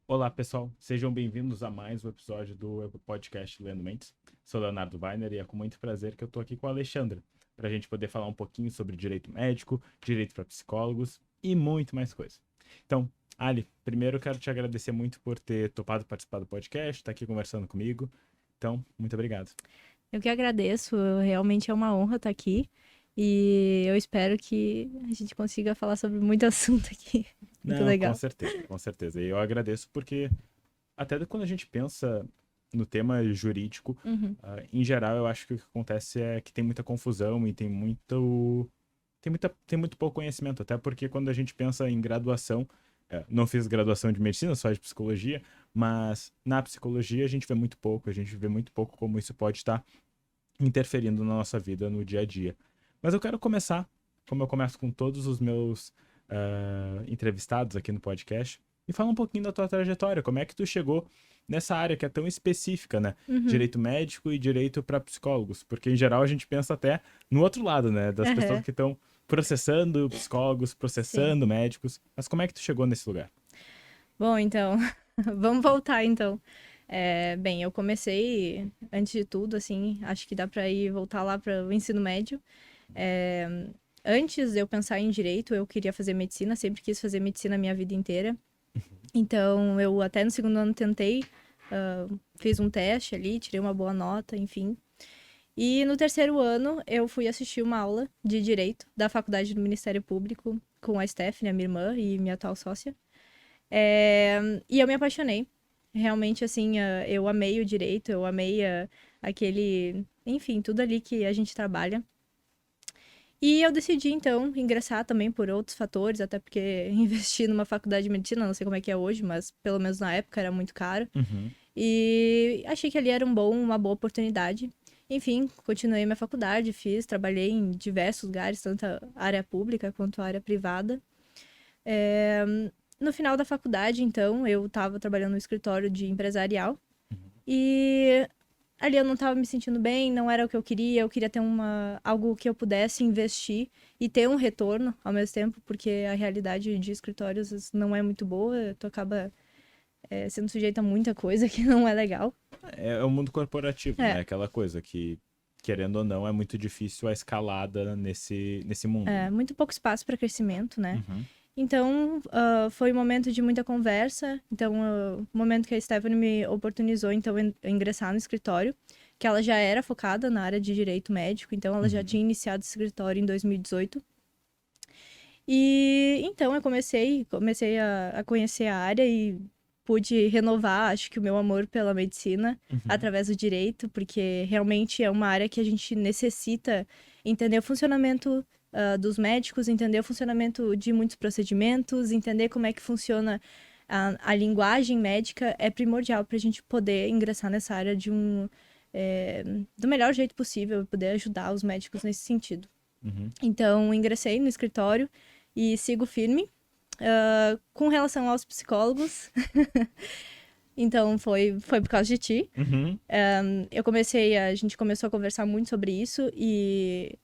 Olá, pessoal. Sejam bem-vindos a mais um episódio do podcast Lendo Mentes. Sou Leonardo Weiner e é com muito prazer que eu estou aqui com a Alexandra, para a gente poder falar um pouquinho sobre direito médico, direito para psicólogos e muito mais coisa. Então, Ali, primeiro eu quero te agradecer muito por ter topado participar do podcast, estar aqui conversando comigo. Então, muito obrigado. Eu que agradeço, realmente é uma honra estar aqui e eu espero que a gente consiga falar sobre muito assunto aqui. Muito Não, com legal. certeza, com certeza. E eu agradeço porque até quando a gente pensa no tema jurídico, Uhum. em geral, eu acho que o que acontece é que tem muita confusão e tem muito pouco conhecimento, até porque quando a gente pensa em graduação, não fiz graduação de medicina, só de psicologia, mas na psicologia a gente vê muito pouco como isso pode estar interferindo na nossa vida no dia a dia. Mas eu quero começar, como eu começo com todos os meus entrevistados aqui no podcast, e falar um pouquinho da tua trajetória, como é que tu chegou nessa área que é tão específica, né? Uhum. Direito médico e direito para psicólogos, porque em geral a gente pensa até no outro lado, né? Das pessoas Aham. que estão processando psicólogos, Sim. processando médicos. Mas como é que tu chegou nesse lugar? Bom, então, vamos voltar então. Bem, eu comecei, antes de tudo, assim, acho que dá para ir voltar lá para o ensino médio. É, Antes de eu pensar em direito, eu queria fazer medicina, sempre quis fazer medicina a minha vida inteira. Então, eu até no segundo ano tentei, fiz um teste ali, tirei uma boa nota, enfim. E no terceiro ano, eu fui assistir uma aula de direito da faculdade do Ministério Público com a Stephanie, a minha irmã e minha atual sócia. E eu me apaixonei. Realmente, assim, eu amei o direito, eu amei aquele. Enfim, tudo ali que a gente trabalha. E eu decidi, então, ingressar também por outros fatores, até porque investir numa faculdade de medicina, não sei como é que é hoje, mas pelo menos na época era muito caro. Uhum. E achei que ali era uma boa oportunidade. Enfim, continuei minha faculdade, trabalhei em diversos lugares, tanto a área pública quanto a área privada. É, No final da faculdade, então, eu estava trabalhando no escritório de empresarial e ali eu não estava me sentindo bem, não era o que eu queria ter algo que eu pudesse investir e ter um retorno ao mesmo tempo, porque a realidade de escritórios não é muito boa, tu acaba sendo sujeito a muita coisa que não é legal. É o mundo corporativo, É, né? Aquela coisa que, querendo ou não, é muito difícil a escalada nesse mundo, né? muito pouco espaço para crescimento, né? Uhum. Então, foi um momento de muita conversa. Então, o momento que a Stephanie me oportunizou, então, ingressar no escritório, que ela já era focada na área de direito médico, então ela já Uhum. tinha iniciado esse escritório em 2018. E então eu comecei a conhecer a área e pude renovar, acho que o meu amor pela medicina Uhum. através do direito, porque realmente é uma área que a gente necessita entender o funcionamento dos médicos, entender o funcionamento de muitos procedimentos, entender como é que funciona a linguagem médica é primordial para a gente poder ingressar nessa área do melhor jeito possível e poder ajudar os médicos nesse sentido. Uhum. Então, ingressei no escritório e sigo firme. Com relação aos psicólogos, então foi por causa de ti. Uhum. A gente começou a conversar muito sobre isso e,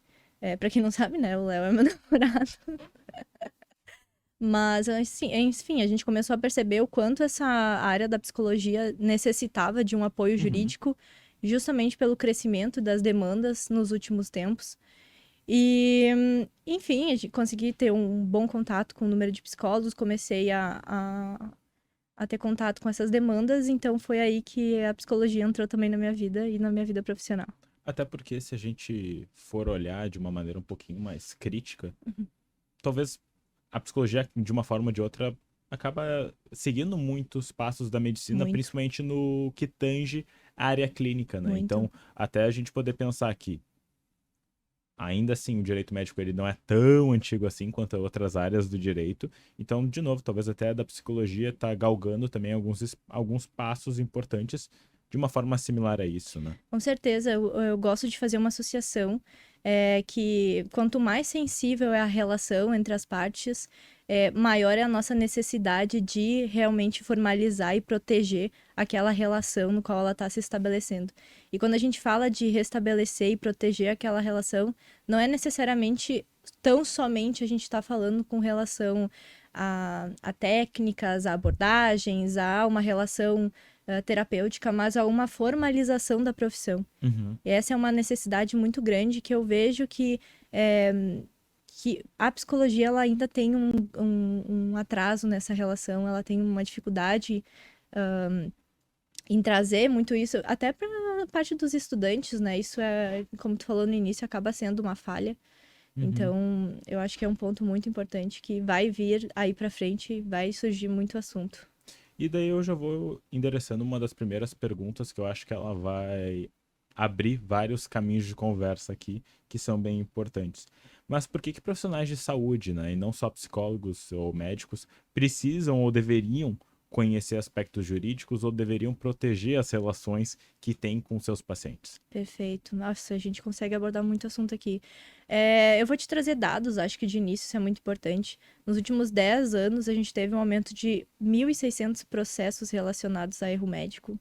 para quem não sabe, né, o Léo é meu namorado. Mas, assim, enfim, a gente começou a perceber o quanto essa área da psicologia necessitava de um apoio Uhum. jurídico, justamente pelo crescimento das demandas nos últimos tempos. E, enfim, a gente consegui ter um bom contato com o número de psicólogos, comecei a ter contato com essas demandas, então foi aí que a psicologia entrou também na minha vida e na minha vida profissional. Até porque se a gente for olhar de uma maneira um pouquinho mais crítica, talvez a psicologia, de uma forma ou de outra, acaba seguindo muitos passos da medicina, Muito, principalmente no que tange a área clínica, né? muito. Então, até a gente poder pensar que ainda assim, o direito médico ele não é tão antigo assim quanto outras áreas do direito. Então, de novo, talvez até da psicologia está galgando também alguns passos importantes de uma forma similar a isso, né? Com certeza, eu gosto de fazer uma associação que quanto mais sensível é a relação entre as partes, maior é a nossa necessidade de realmente formalizar e proteger aquela relação no qual ela está se estabelecendo. E quando a gente fala de restabelecer e proteger aquela relação, não é necessariamente tão somente a gente está falando com relação a técnicas, a abordagens, a uma relação terapêutica, mas a uma formalização da profissão. Uhum. E essa é uma necessidade muito grande que eu vejo que a psicologia ela ainda tem um atraso nessa relação, ela tem uma dificuldade em trazer muito isso, até para a parte dos estudantes, né? Isso é, como tu falou no início, acaba sendo uma falha. Uhum. Então, eu acho que é um ponto muito importante que vai vir aí para frente, vai surgir muito assunto. E daí eu já vou endereçando uma das primeiras perguntas que eu acho que ela vai abrir vários caminhos de conversa aqui que são bem importantes. Mas por que que profissionais de saúde, né, e não só psicólogos ou médicos, precisam ou deveriam conhecer aspectos jurídicos ou deveriam proteger as relações que têm com seus pacientes? Perfeito. Nossa, a gente consegue abordar muito assunto aqui. Eu vou te trazer dados, acho que de início isso é muito importante. Nos últimos 10 anos, a gente teve um aumento de 1.600 processos relacionados a erro médico.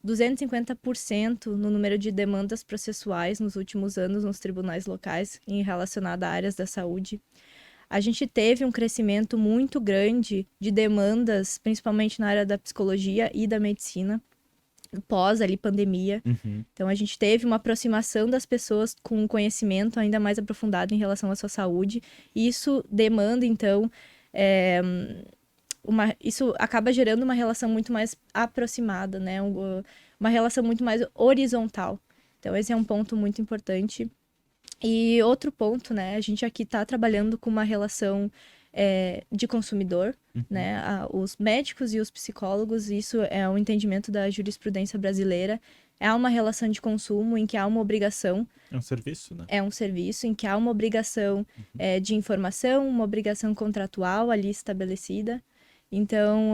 250% no número de demandas processuais nos últimos anos nos tribunais locais em relacionado a áreas da saúde. A gente teve um crescimento muito grande de demandas, principalmente na área da psicologia e da medicina, pós ali pandemia. Uhum. Então a gente teve uma aproximação das pessoas com um conhecimento ainda mais aprofundado em relação à sua saúde. E isso demanda, então, isso acaba gerando uma relação muito mais aproximada, né? Uma relação muito mais horizontal. Então, esse é um ponto muito importante. E outro ponto, né? A gente aqui está trabalhando com uma relação de consumidor, né? Os médicos e os psicólogos, isso é um entendimento da jurisprudência brasileira. É uma relação de consumo em que há uma obrigação. É um serviço, né? É um serviço em que há uma obrigação de informação, uma obrigação contratual ali estabelecida. Então,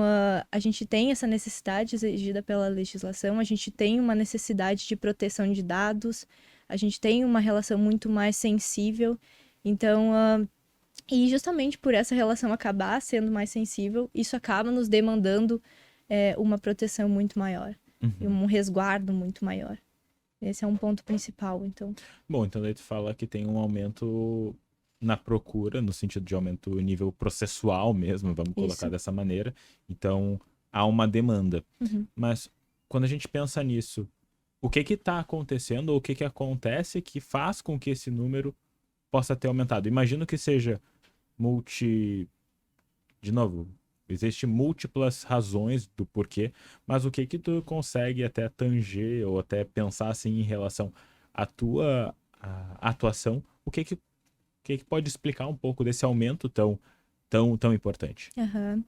a gente tem essa necessidade exigida pela legislação, a gente tem uma necessidade de proteção de dados, a gente tem uma relação muito mais sensível. Então, e justamente por essa relação acabar sendo mais sensível, isso acaba nos demandando uma proteção muito maior e um resguardo muito maior. Esse é um ponto principal, então. Bom, então daí tu fala que tem um aumento na procura, no sentido de aumento nível processual mesmo, vamos colocar Isso. dessa maneira. Então, há uma demanda. Uhum. Mas quando a gente pensa nisso, o que que está acontecendo ou o que que acontece que faz com que esse número possa ter aumentado? Imagino que seja de novo, existem múltiplas razões do porquê, mas o que que tu consegue até tanger ou até pensar assim em relação à tua atuação? O que que pode explicar um pouco desse aumento tão importante? Uhum.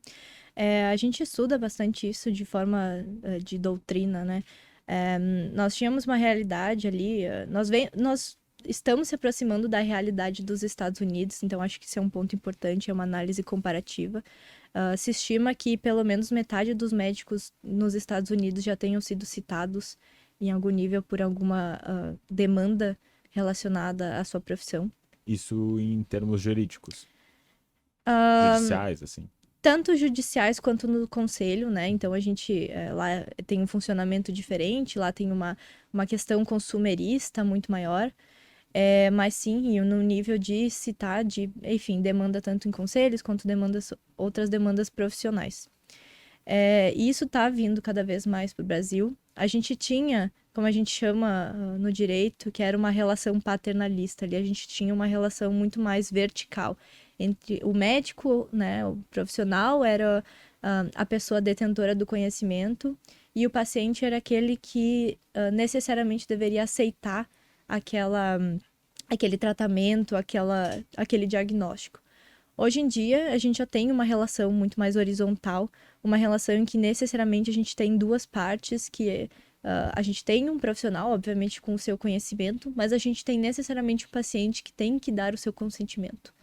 A gente estuda bastante isso de forma de doutrina, né? Nós tínhamos uma realidade ali, nós estamos se aproximando da realidade dos Estados Unidos, então acho que isso é um ponto importante, é uma análise comparativa. Se estima que pelo menos metade dos médicos nos Estados Unidos já tenham sido citados em algum nível por alguma demanda relacionada à sua profissão. Isso em termos jurídicos, Ah, judiciais, assim. tanto judiciais quanto no conselho, né? Então a gente lá tem um funcionamento diferente, lá tem uma questão consumerista muito maior, mas sim, no nível de citar, enfim, demanda tanto em conselhos quanto outras demandas profissionais. E isso está vindo cada vez mais para o Brasil. A gente tinha, como a gente chama no direito, que era uma relação paternalista ali, a gente tinha uma relação muito mais vertical entre o médico, né, o profissional era a pessoa detentora do conhecimento e o paciente era aquele que necessariamente deveria aceitar aquele tratamento, aquele diagnóstico. Hoje em dia, a gente já tem uma relação muito mais horizontal, uma relação em que necessariamente a gente tem duas partes, que a gente tem um profissional, obviamente, com o seu conhecimento, mas a gente tem necessariamente o paciente que tem que dar o seu consentimento.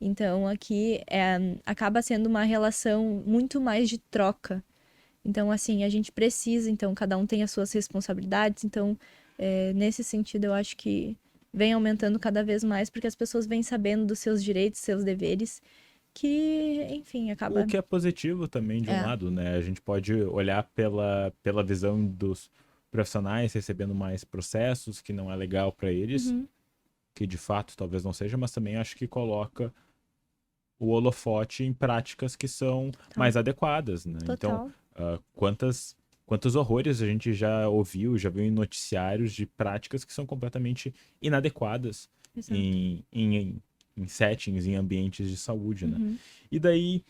Então, aqui acaba sendo uma relação muito mais de troca. Então, assim, a gente precisa, então, cada um tem as suas responsabilidades. Então, nesse sentido, eu acho que vem aumentando cada vez mais, porque as pessoas vêm sabendo dos seus direitos, seus deveres, que, enfim, acaba... O que é positivo também, de um lado, né? A gente pode olhar pela visão dos profissionais recebendo mais processos, que não é legal para eles, que de fato talvez não seja, mas também acho que coloca o holofote em práticas que são mais adequadas, né? Então, Total. quantos horrores a gente já ouviu, já viu em noticiários de práticas que são completamente inadequadas Exato. em settings, em ambientes de saúde, né? Uhum. E daí,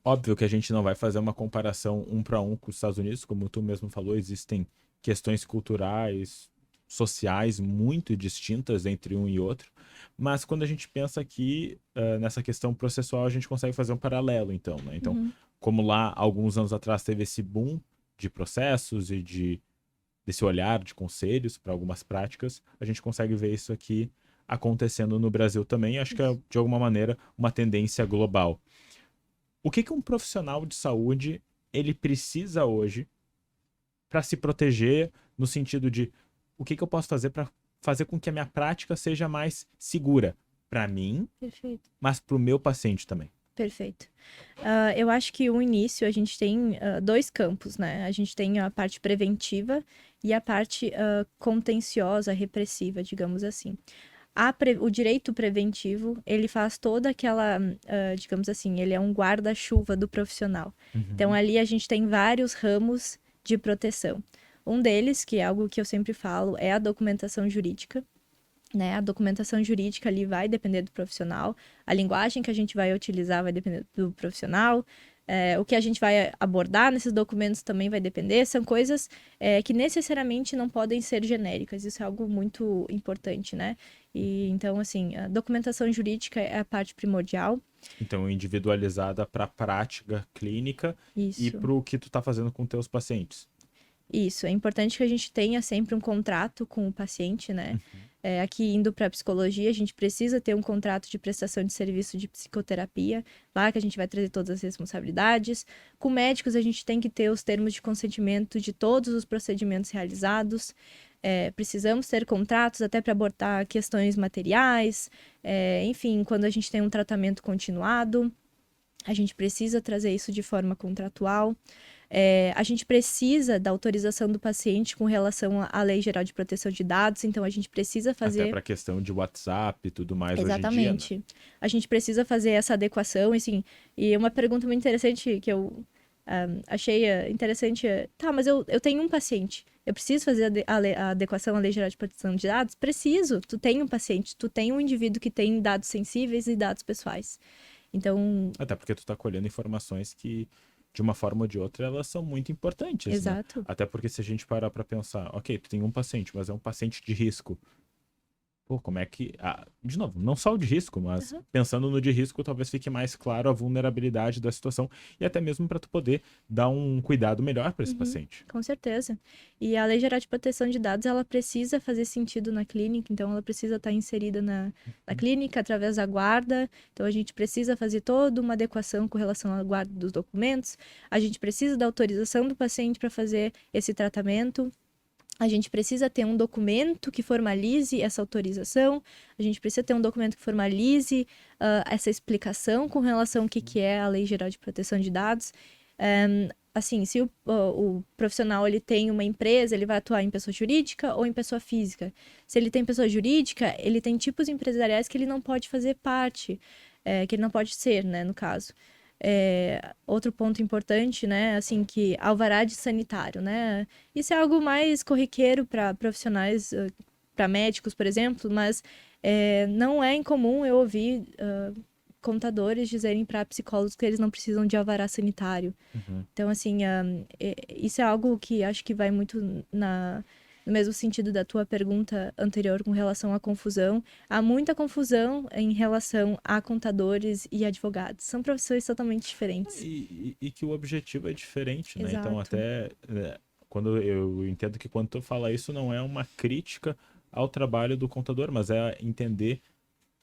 óbvio que a gente não vai fazer uma comparação um para um com os Estados Unidos, como tu mesmo falou, existem questões culturais, sociais muito distintas entre um e outro, mas quando a gente pensa aqui nessa questão processual, a gente consegue fazer um paralelo, então, né? Então, Uhum. como lá, alguns anos atrás, teve esse boom de processos e desse olhar de conselhos para algumas práticas, a gente consegue ver isso aqui acontecendo no Brasil também. Acho que é, Isso. de alguma maneira, uma tendência global. O que um profissional de saúde ele precisa hoje para se proteger no sentido de o que eu posso fazer para fazer com que a minha prática seja mais segura para mim, Perfeito. mas para o meu paciente também. Perfeito. Eu acho que o início a gente tem dois campos, né? A gente tem a parte preventiva e a parte contenciosa, repressiva, digamos assim. O direito preventivo, ele faz toda aquela, digamos assim, ele é um guarda-chuva do profissional. Então, Uhum. ali a gente tem vários ramos de proteção. Um deles, que é algo que eu sempre falo, é a documentação jurídica, né? A documentação jurídica ali vai depender do profissional, a linguagem que a gente vai utilizar vai depender do profissional, o que a gente vai abordar nesses documentos também vai depender, são coisas que necessariamente não podem ser genéricas, isso é algo muito importante, né? E então, assim, a documentação jurídica é a parte primordial. Então, individualizada para a prática clínica e Isso. para o que tu está fazendo com teus pacientes. Isso, é importante que a gente tenha sempre um contrato com o paciente, né? Uhum. Aqui indo para a psicologia, a gente precisa ter um contrato de prestação de serviço de psicoterapia, lá que a gente vai trazer todas as responsabilidades. Com médicos, a gente tem que ter os termos de consentimento de todos os procedimentos realizados. Precisamos ter contratos até para abordar questões materiais, enfim, quando a gente tem um tratamento continuado, a gente precisa trazer isso de forma contratual. A gente precisa da autorização do paciente com relação à Lei Geral de Proteção de Dados, então a gente precisa Até fazer. para a questão de WhatsApp e tudo mais hoje em dia, né? Exatamente. A gente precisa fazer essa adequação, assim. E uma pergunta muito interessante que eu achei interessante tá, mas eu tenho um paciente. Eu preciso fazer a adequação à Lei Geral de Proteção de Dados? Preciso. Tu tem um paciente, tu tem um indivíduo que tem dados sensíveis e dados pessoais. Então, Até porque tu está colhendo informações que, de uma forma ou de outra, elas são muito importantes, né? exato. Até porque se a gente parar para pensar, ok, tu tem um paciente, mas é um paciente de risco. Pô, como é que. De novo, não só o de risco, mas Aham. pensando no de risco, talvez fique mais claro a vulnerabilidade da situação e até mesmo para tu poder dar um cuidado melhor para esse Uhum, paciente. com certeza. E a Lei Geral de Proteção de Dados, ela precisa fazer sentido na clínica, então ela precisa estar inserida na clínica através da guarda. Então a gente precisa fazer toda uma adequação com relação à guarda dos documentos. A gente precisa da autorização do paciente para fazer esse tratamento. A gente precisa ter um documento que formalize essa autorização, a gente precisa ter um documento que formalize essa explicação com relação ao que é a Lei Geral de Proteção de Dados. Assim, se o profissional ele tem uma empresa, ele vai atuar em pessoa jurídica ou em pessoa física. Se ele tem pessoa jurídica, ele tem tipos empresariais que ele não pode fazer parte, que ele não pode ser, né, no caso. Outro ponto importante, né, assim, que alvará de sanitário, né, isso é algo mais corriqueiro para profissionais, para médicos, por exemplo, mas não é incomum eu ouvir contadores dizerem para psicólogos que eles não precisam de alvará sanitário. Uhum. Então, assim, isso é algo que acho que vai muito no mesmo sentido da tua pergunta anterior com relação à confusão. Há muita confusão em relação a contadores e advogados. São profissões totalmente diferentes. E que o objetivo é diferente, né? Então, Exato. até quando eu entendo que quando tu fala isso, não é uma crítica ao trabalho do contador, mas é entender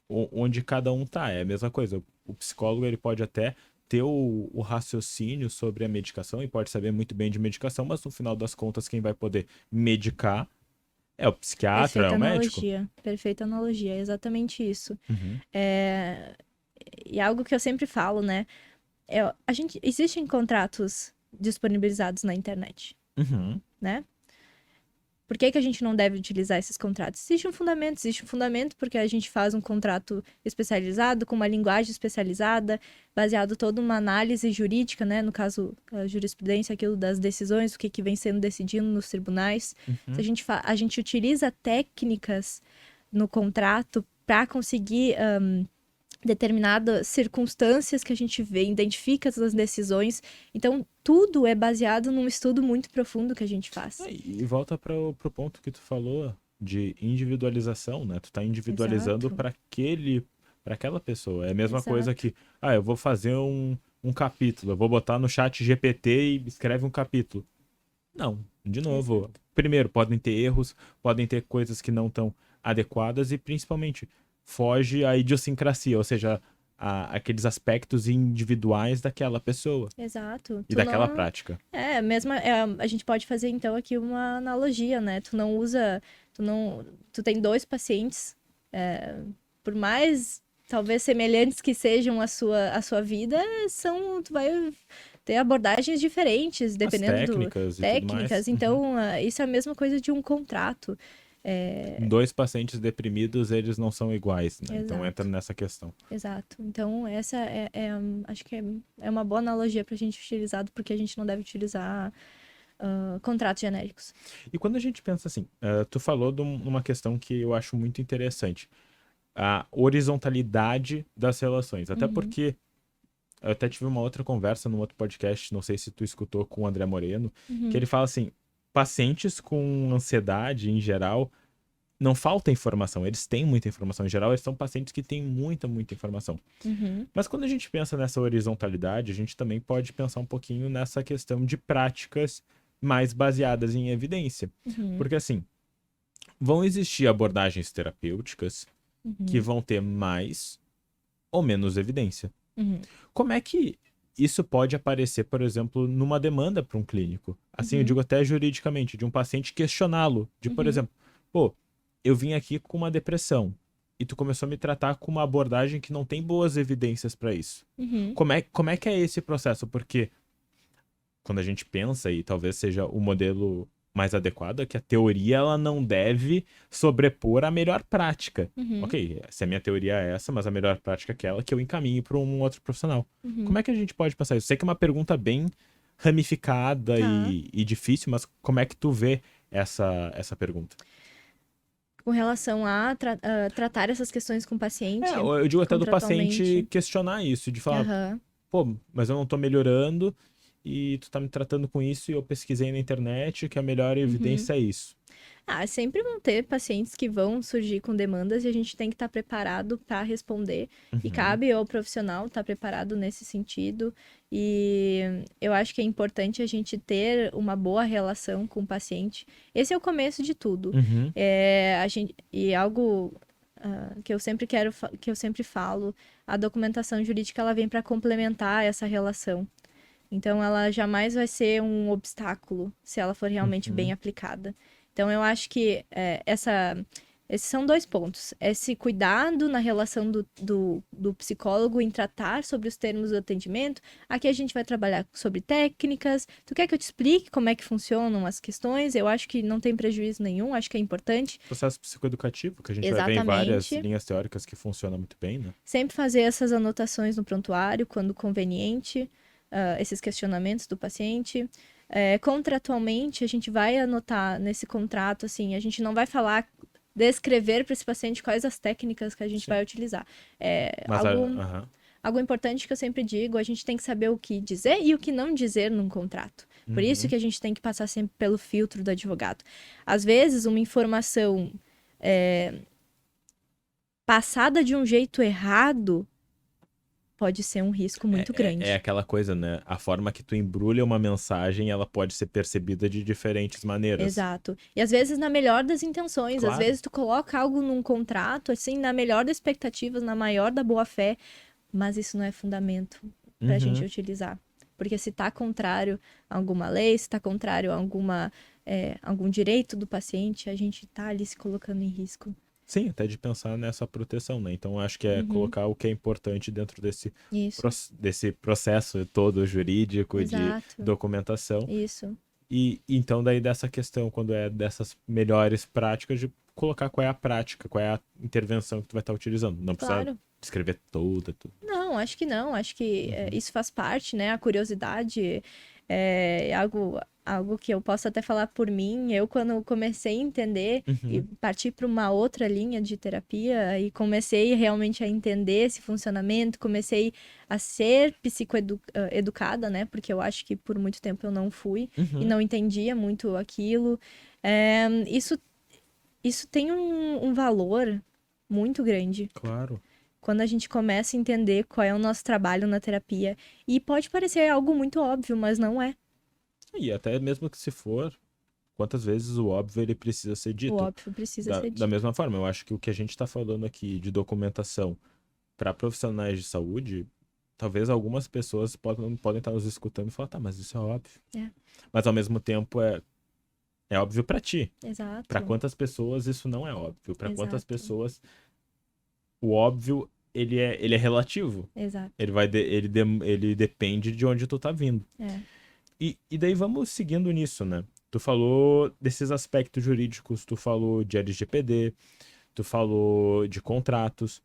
onde cada um tá. É a mesma coisa. O psicólogo ele pode até ter o raciocínio sobre a medicação e pode saber muito bem de medicação, mas no final das contas, quem vai poder medicar é o psiquiatra, é Perfeita o médico. analogia. Perfeita analogia. É exatamente isso. Uhum. É... E algo que eu sempre falo, né? Existem contratos disponibilizados na internet, Uhum. né? Por que que a gente não deve utilizar esses contratos? Existe um fundamento porque a gente faz um contrato especializado, com uma linguagem especializada, baseado toda uma análise jurídica, né? No caso, a jurisprudência, aquilo das decisões, o que que vem sendo decidido nos tribunais. Se a gente utiliza técnicas no contrato para conseguir determinadas circunstâncias que a gente vê, identifica as decisões. Então, tudo é baseado num estudo muito profundo que a gente faz. E volta pro ponto que tu falou de individualização, né? Tu tá individualizando Exato. para aquela pessoa. É a mesma Exato. coisa que, eu vou fazer um capítulo, eu vou botar no chat GPT e escreve um capítulo. Não, de novo. Exato. Primeiro, podem ter erros, podem ter coisas que não estão adequadas e, principalmente, foge à idiosincrasia, ou seja, aqueles aspectos individuais daquela pessoa Exato. e Tu daquela não... prática. a gente pode fazer, então, aqui uma analogia, né? Tu tem dois pacientes, por mais, talvez, semelhantes que sejam a sua vida, tu vai ter abordagens diferentes, As dependendo técnicas e tudo mais. técnicas. Então, isso é a mesma coisa de um contrato. Dois pacientes deprimidos, eles não são iguais, né? Então Exato. entra nessa questão. Exato. Então, essa acho que é uma boa analogia para a gente utilizar, porque a gente não deve utilizar contratos genéricos. E quando a gente pensa assim, tu falou de uma questão que eu acho muito interessante, a horizontalidade das relações. Até porque eu até tive uma outra conversa num outro podcast, não sei se tu escutou, com o André Moreno, que ele fala assim, pacientes com ansiedade em geral, não falta informação, eles têm muita informação. Em geral, eles são pacientes que têm muita informação. Mas quando a gente pensa nessa horizontalidade, a gente também pode pensar um pouquinho nessa questão de práticas mais baseadas em evidência. Porque assim, vão existir abordagens terapêuticas que vão ter mais ou menos evidência. Como é que isso pode aparecer, por exemplo, numa demanda para um clínico? Assim, eu digo até juridicamente, de um paciente questioná-lo, de, por exemplo, eu vim aqui com uma depressão e tu começou a me tratar com uma abordagem que não tem boas evidências para isso. Como é que é esse processo? Porque quando a gente pensa, e talvez seja o modelo mais adequado, é que a teoria ela não deve sobrepor a melhor prática. Ok, se a minha teoria é essa, mas a melhor prática é aquela que eu encaminho para um outro profissional. Como é que a gente pode passar isso? Sei que é uma pergunta bem ramificada e difícil, mas como é que tu vê essa pergunta? Com relação a tratar essas questões com o paciente. Eu digo até do paciente contratualmente. questionar isso, de falar, mas eu não tô melhorando e tu tá me tratando com isso e eu pesquisei na internet que a melhor evidência é isso. Sempre vão ter pacientes que vão surgir com demandas e a gente tem que estar preparado para responder. E cabe ao profissional estar preparado nesse sentido. E eu acho que é importante a gente ter uma boa relação com o paciente. Esse é o começo de tudo. Algo que eu sempre falo, a documentação jurídica ela vem para complementar essa relação. Então, ela jamais vai ser um obstáculo se ela for realmente bem aplicada. Então, eu acho que esses são dois pontos. Esse cuidado na relação do psicólogo em tratar sobre os termos do atendimento. Aqui a gente vai trabalhar sobre técnicas. Tu quer que eu te explique como é que funcionam as questões? Eu acho que não tem prejuízo nenhum, acho que é importante. Processo psicoeducativo, que a gente vai ver em várias linhas teóricas que funciona muito bem, né? Sempre fazer essas anotações no prontuário, quando conveniente. Esses questionamentos do paciente. Contratualmente, a gente vai anotar nesse contrato, assim, a gente não vai descrever para esse paciente quais as técnicas que a gente vai utilizar. Algo importante que eu sempre digo, a gente tem que saber o que dizer e o que não dizer num contrato. Por isso que a gente tem que passar sempre pelo filtro do advogado. Às vezes, uma informação passada de um jeito errado pode ser um risco muito grande. É aquela coisa, né? A forma que tu embrulha uma mensagem, ela pode ser percebida de diferentes maneiras. Exato. E às vezes na melhor das intenções, Claro. Às vezes tu coloca algo num contrato, assim, na melhor das expectativas, na maior da boa fé, mas isso não é fundamento pra gente utilizar. Porque se tá contrário a alguma lei, se tá contrário a algum direito do paciente, a gente tá ali se colocando em risco. Sim, até de pensar nessa proteção, né? Então, acho que é colocar o que é importante dentro desse processo todo jurídico Exato. de documentação. Isso. E então daí dessa questão, quando é dessas melhores práticas, de colocar qual é a prática, qual é a intervenção que tu vai estar utilizando. Não precisa Claro. descrever toda, tudo. Não, acho que não. Acho que Uhum. isso faz parte, né? A curiosidade é algo que eu posso até falar por mim. Eu, quando comecei a entender e Uhum. parti para uma outra linha de terapia e comecei realmente a entender esse funcionamento, comecei a ser psicoeducada, né? Porque eu acho que por muito tempo eu não fui e Uhum. não entendia muito aquilo. Isso tem um valor muito grande Claro. quando a gente começa a entender qual é o nosso trabalho na terapia. E pode parecer algo muito óbvio, mas não é. E até mesmo que se for, quantas vezes o óbvio ele precisa ser O dito? óbvio precisa Da, ser da dito. mesma forma, eu acho que o que a gente está falando aqui de documentação para profissionais de saúde, talvez algumas pessoas podem estar nos escutando e falar, tá, mas isso é óbvio. É, Mas ao mesmo tempo é óbvio para ti. Para exato, quantas pessoas isso não é óbvio? Para quantas exato, pessoas o óbvio ele é relativo. exato. Ele depende de onde tu tá vindo. É. E daí vamos seguindo nisso, né? Tu falou desses aspectos jurídicos, tu falou de LGPD, tu falou de contratos,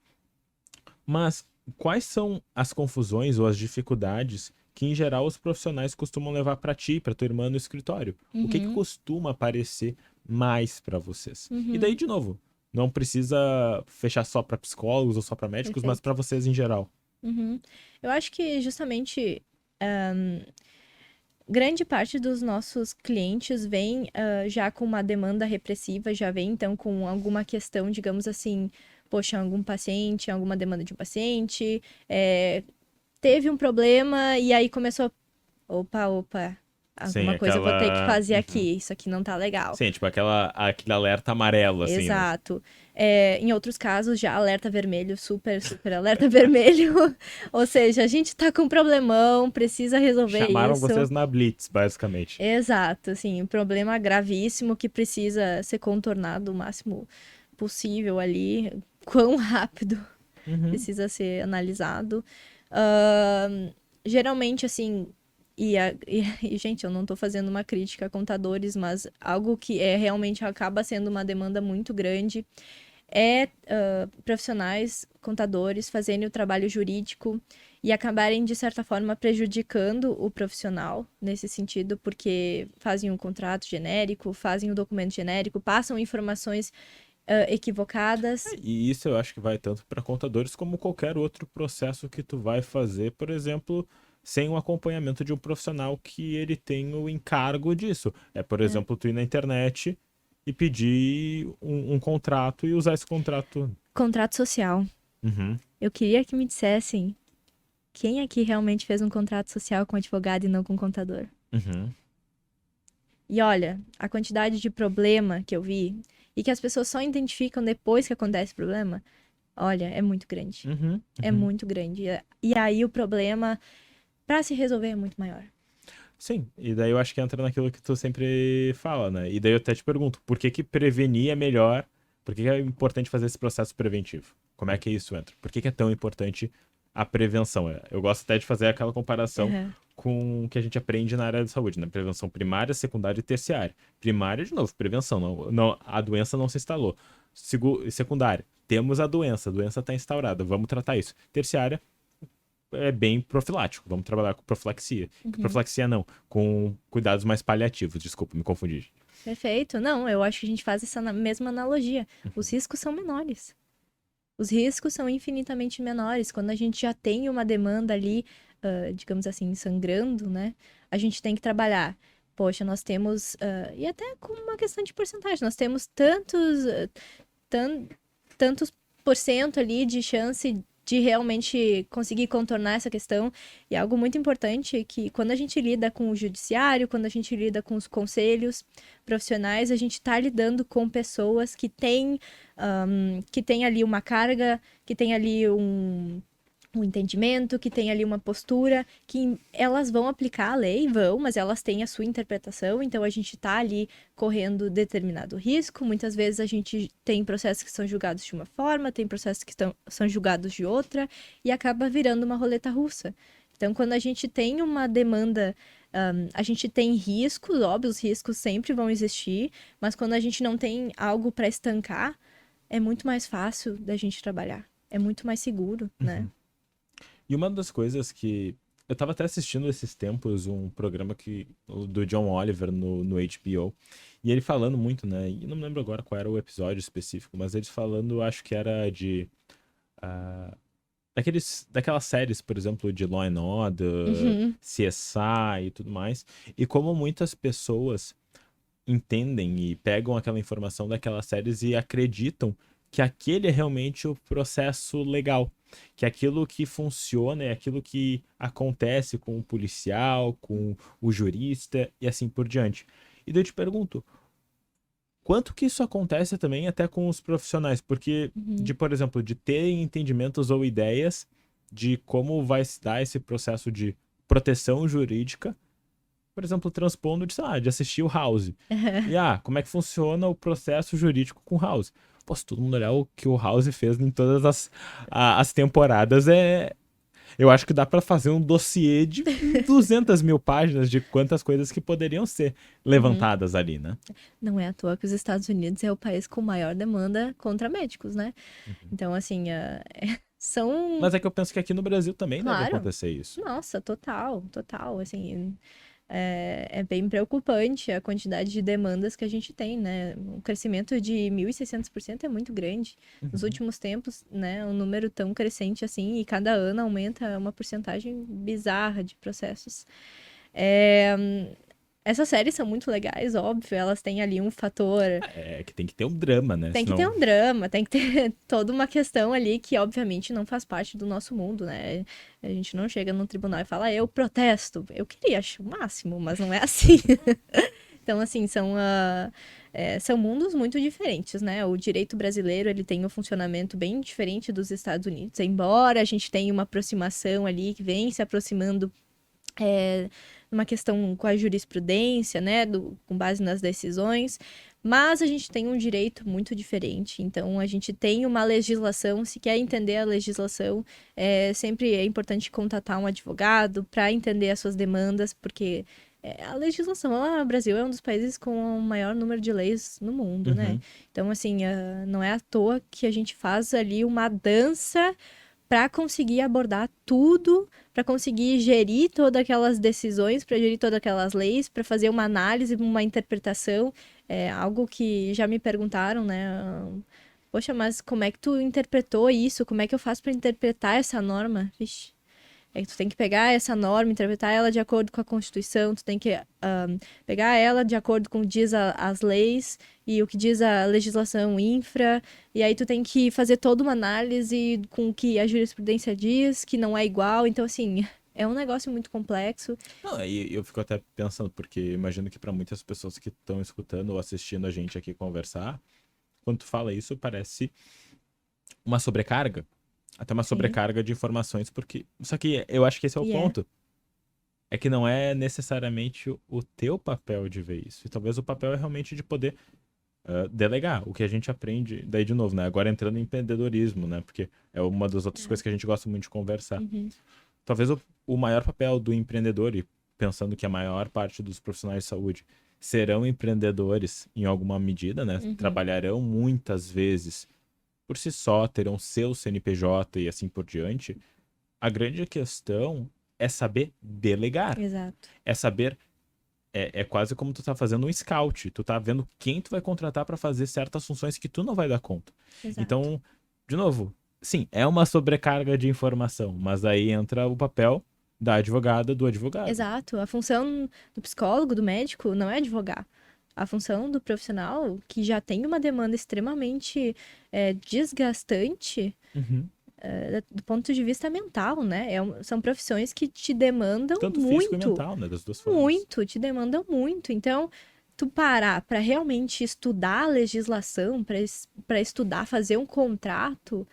mas quais são as confusões ou as dificuldades que, em geral, os profissionais costumam levar para ti, para tua irmã no escritório? O que Uhum, costuma aparecer mais para vocês? E daí, uhum, de novo, não precisa fechar só para psicólogos ou só para médicos, mas perfeito. para vocês em geral. Uhum. Eu acho que justamente grande parte dos nossos clientes vem já com uma demanda repressiva, já vem então com alguma questão, digamos assim, poxa, algum paciente, alguma demanda de um paciente, teve um problema e aí começou, opa, Sim, alguma coisa eu vou ter que aquela. fazer Uhum. aqui, isso aqui não tá legal. Sim, tipo aquele alerta amarelo, assim, né? Exato. Em outros casos, já alerta vermelho, super, super alerta vermelho. Ou seja, a gente tá com um problemão, precisa resolver Chamaram isso. vocês na Blitz, basicamente. Exato, assim, um problema gravíssimo que precisa ser contornado o máximo possível ali, quão rápido Uhum. precisa ser analisado. Ahn, Geralmente, assim, gente, eu não tô fazendo uma crítica a contadores, mas algo que realmente acaba sendo uma demanda muito grande profissionais, contadores, fazerem o trabalho jurídico e acabarem, de certa forma, prejudicando o profissional nesse sentido, porque fazem um contrato genérico, fazem um documento genérico, passam informações equivocadas. E isso eu acho que vai tanto para contadores como qualquer outro processo que tu vai fazer, por exemplo, sem o acompanhamento de um profissional que ele tem o encargo disso. É, por É, exemplo, tu ir na internet e pedir um contrato e usar esse contrato. contrato social. Uhum, Eu queria que me dissessem quem aqui realmente fez um contrato social com advogado e não com contador. uhum, E olha, a quantidade de problema que eu vi e que as pessoas só identificam depois que acontece o problema, olha, é muito grande. uhum, É uhum. muito grande. E aí o problema, pra se resolver, é muito maior. Sim, e daí eu acho que entra naquilo que tu sempre fala, né? E daí eu até te pergunto, por que que prevenir é melhor? Por que que é importante fazer esse processo preventivo? Como é que isso entra? Por que que é tão importante a prevenção? Eu gosto até de fazer aquela comparação Aham. com o que a gente aprende na área de saúde, né? Prevenção primária, secundária e terciária. Primária, de novo, prevenção, a doença não se instalou. Secundária, temos a doença está instaurada, vamos tratar isso. Terciária, é bem profilático. Vamos trabalhar com profilaxia. Uhum. Profilaxia não, com cuidados mais paliativos. Desculpa, me confundi. Perfeito. Não, eu acho que a gente faz essa mesma analogia. Os riscos são menores. Os riscos são infinitamente menores. Quando a gente já tem uma demanda ali, digamos assim, sangrando, né? A gente tem que trabalhar. Poxa, nós temos, e até com uma questão de porcentagem, nós temos tan- tantos por cento ali de chance de realmente conseguir contornar essa questão. E algo muito importante é que quando a gente lida com o judiciário, quando a gente lida com os conselhos profissionais, a gente está lidando com pessoas que têm ali uma carga, que têm ali um entendimento, que tem ali uma postura, que elas vão aplicar a lei, mas elas têm a sua interpretação, então a gente está ali correndo determinado risco. Muitas vezes a gente tem processos que são julgados de uma forma, tem processos que são julgados de outra, e acaba virando uma roleta russa. Então, quando a gente tem uma demanda A gente tem riscos, óbvio, os riscos sempre vão existir, mas quando a gente não tem algo para estancar, é muito mais fácil da gente trabalhar. É muito mais seguro, né? E uma das coisas que. Eu tava até assistindo esses tempos um programa do John Oliver no HBO. E ele falando muito, né? E não me lembro agora qual era o episódio específico, mas eles falando, acho que era de. ah, daquelas séries, por exemplo, de Law and Order, Uhum. CSI e tudo mais. E como muitas pessoas entendem e pegam aquela informação daquelas séries e acreditam que aquele é realmente o processo legal, que aquilo que funciona é aquilo que acontece com o policial, com o jurista e assim por diante. E daí eu te pergunto, quanto que isso acontece também até com os profissionais? Porque, Uhum. por exemplo, de terem entendimentos ou ideias de como vai se dar esse processo de proteção jurídica, por exemplo, transpondo de, sei lá, de assistir o House. E, como é que funciona o processo jurídico com o House? Pô, se todo mundo olhar o que o House fez em todas as temporadas, eu acho que dá pra fazer um dossiê de 200 mil páginas de quantas coisas que poderiam ser Uhum. levantadas ali, né? Não é à toa que os Estados Unidos é o país com maior demanda contra médicos, né? Uhum. Então, assim, são. Mas é que eu penso que aqui no Brasil também deve Claro, acontecer isso. nossa, total, total. Assim, é bem preocupante a quantidade de demandas que a gente tem, né? O crescimento de 1.600% é muito grande. Nos Uhum. últimos tempos, né? Um número tão crescente assim, e cada ano aumenta uma porcentagem bizarra de processos. É, Essas séries são muito legais, óbvio, elas têm ali um fator. É que tem que ter um drama, né? Tem que ter Senão. um drama, tem que ter toda uma questão ali que, obviamente, não faz parte do nosso mundo, né? A gente não chega no tribunal e fala, eu protesto. Eu queria, acho o máximo, mas não é assim. Então, assim, são mundos muito diferentes, né? O direito brasileiro, ele tem um funcionamento bem diferente dos Estados Unidos, embora a gente tenha uma aproximação ali que vem se aproximando numa questão com a jurisprudência, né, com base nas decisões, mas a gente tem um direito muito diferente, então a gente tem uma legislação, se quer entender a legislação, sempre é importante contatar um advogado para entender as suas demandas, porque a legislação, o Brasil é um dos países com o maior número de leis no mundo, né? Uhum. Então, assim, não é à toa que a gente faz ali uma dança para conseguir abordar tudo, para conseguir gerir todas aquelas decisões, para gerir todas aquelas leis, para fazer uma análise, uma interpretação. É algo que já me perguntaram, né? Poxa, mas como é que tu interpretou isso? Como é que eu faço para interpretar essa norma? Vixe. É que tu tem que pegar essa norma, interpretar ela de acordo com a Constituição, tu tem que pegar ela de acordo com o que diz as leis e o que diz a legislação infra, e aí tu tem que fazer toda uma análise com o que a jurisprudência diz, que não é igual, então assim, é um negócio muito complexo. Não, aí eu fico até pensando, porque imagino que para muitas pessoas que estão escutando ou assistindo a gente aqui conversar, quando tu fala isso, parece uma sobrecarga. Até uma Sim, sobrecarga de informações, porque. Só que eu acho que esse é o e é. ponto. É que não é necessariamente o teu papel de ver isso. E talvez o papel é realmente de poder delegar. O que a gente aprende, daí de novo, né? Agora entrando em empreendedorismo, né? Porque é uma das outras coisas que a gente gosta muito de conversar. Uhum, Talvez o maior papel do empreendedor, e pensando que a maior parte dos profissionais de saúde serão empreendedores em alguma medida, né? uhum, Trabalharão muitas vezes por si só, terão seu CNPJ e assim por diante. A grande questão é saber delegar. exato, É saber. É quase como tu tá fazendo um scout. Tu tá vendo quem tu vai contratar para fazer certas funções que tu não vai dar conta. exato. Então, de novo, sim, é uma sobrecarga de informação, mas aí entra o papel da advogada, do advogado. Exato. A função do psicólogo, do médico, não é advogar. A função do profissional, que já tem uma demanda extremamente desgastante, Uhum. do ponto de vista mental, né? São profissões que te demandam Tanto físico e muito, mental, né? Das duas formas. muito, te demandam muito. Então, tu parar para realmente estudar a legislação, para estudar, fazer um contrato,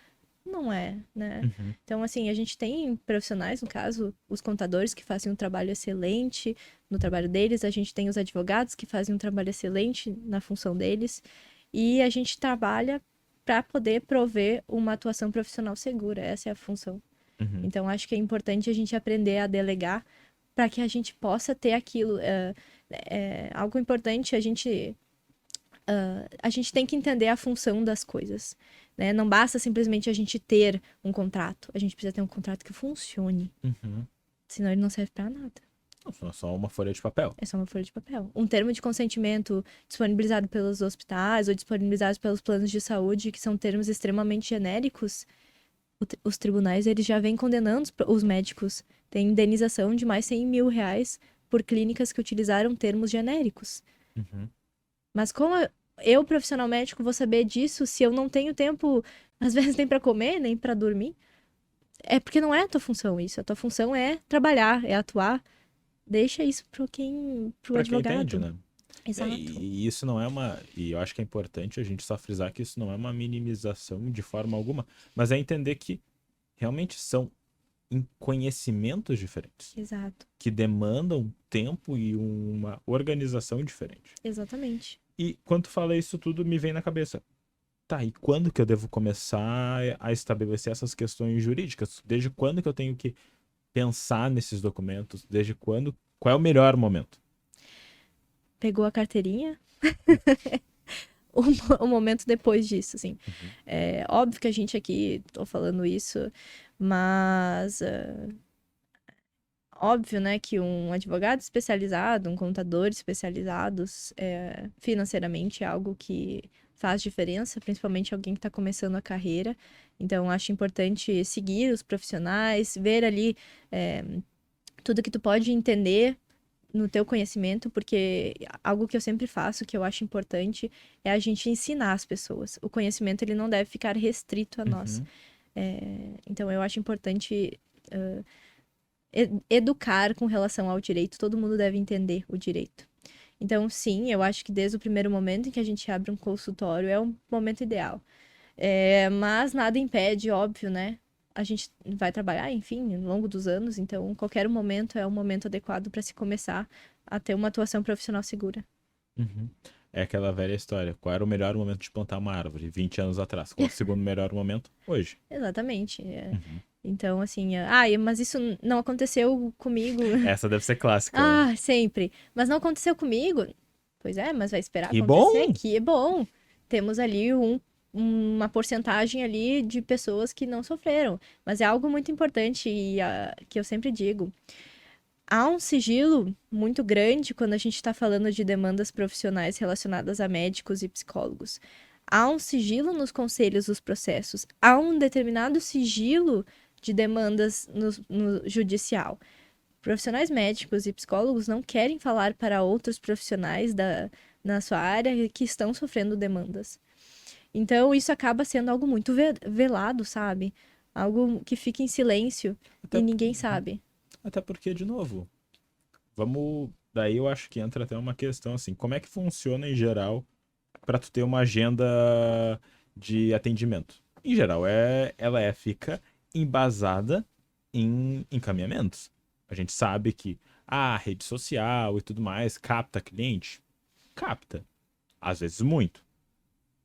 não é, né? Uhum. Então, assim, a gente tem profissionais, no caso, os contadores que fazem um trabalho excelente no trabalho deles, a gente tem os advogados que fazem um trabalho excelente na função deles, e a gente trabalha para poder prover uma atuação profissional segura, essa é a função. Uhum. Então, acho que é importante a gente aprender a delegar, para que a gente possa ter aquilo. Algo importante, a gente tem que entender a função das coisas, né? Não basta simplesmente a gente ter um contrato, a gente precisa ter um contrato que funcione, senão ele não serve para nada. Não, é só uma folha de papel. É só uma folha de papel. Um termo de consentimento disponibilizado pelos hospitais ou disponibilizado pelos planos de saúde, que são termos extremamente genéricos, os tribunais eles já vêm condenando os médicos. Tem indenização de mais 100 mil reais por clínicas que utilizaram termos genéricos. Mas como eu, profissional médico, vou saber disso se eu não tenho tempo, às vezes nem para comer, nem para dormir? É porque não é a tua função isso. A tua função é trabalhar, é atuar. Deixa isso pro Pra quem advogado. entende, né? Exato. E isso não é uma. E eu acho que é importante a gente só frisar que isso não é uma minimização de forma alguma, mas é entender que realmente são em conhecimentos diferentes, Exato. que demandam tempo e uma organização diferente. Exatamente. E quando tu fala isso tudo, me vem na cabeça. Tá, e quando que eu devo começar a estabelecer essas questões jurídicas? Desde quando que eu tenho que pensar nesses documentos? Desde quando? Qual é o melhor momento? Pegou a carteirinha? O momento depois disso, assim. É óbvio que a gente aqui, tô falando isso, mas óbvio, né, que um advogado especializado, um contador especializado financeiramente é algo que faz diferença, principalmente alguém que está começando a carreira. Então, acho importante seguir os profissionais, ver ali tudo que tu pode entender no teu conhecimento, porque algo que eu sempre faço, que eu acho importante, é a gente ensinar as pessoas. O conhecimento, ele não deve ficar restrito a nós. Então, eu acho importante educar com relação ao direito. Todo mundo deve entender o direito. Então, sim, eu acho que desde o primeiro momento em que a gente abre um consultório é um momento ideal. Mas nada impede, óbvio, né? A gente vai trabalhar, enfim, ao longo dos anos, então qualquer momento é um momento adequado para se começar a ter uma atuação profissional segura. É aquela velha história. Qual era o melhor momento de plantar uma árvore? 20 anos atrás. Qual é o segundo melhor momento? Hoje. Exatamente. Então, assim, mas isso não aconteceu comigo. Essa deve ser clássica. Né? Sempre. Mas não aconteceu comigo. Pois é, mas vai esperar Que acontecer? bom! Que é bom. Temos ali uma porcentagem ali de pessoas que não sofreram. Mas é algo muito importante e que eu sempre digo. Há um sigilo muito grande quando a gente está falando de demandas profissionais relacionadas a médicos e psicólogos. Há um sigilo nos conselhos dos processos. Há um determinado sigilo de demandas no judicial. Profissionais médicos e psicólogos não querem falar para outros profissionais na sua área que estão sofrendo demandas. Então, isso acaba sendo algo muito velado, sabe? Algo que fica em silêncio e ninguém sabe. Até porque, de novo, daí eu acho que entra até uma questão assim, como é que funciona em geral para tu ter uma agenda de atendimento? Em geral, ela fica embasada em encaminhamentos. A gente sabe que a rede social e tudo mais capta cliente? Capta. Às vezes muito.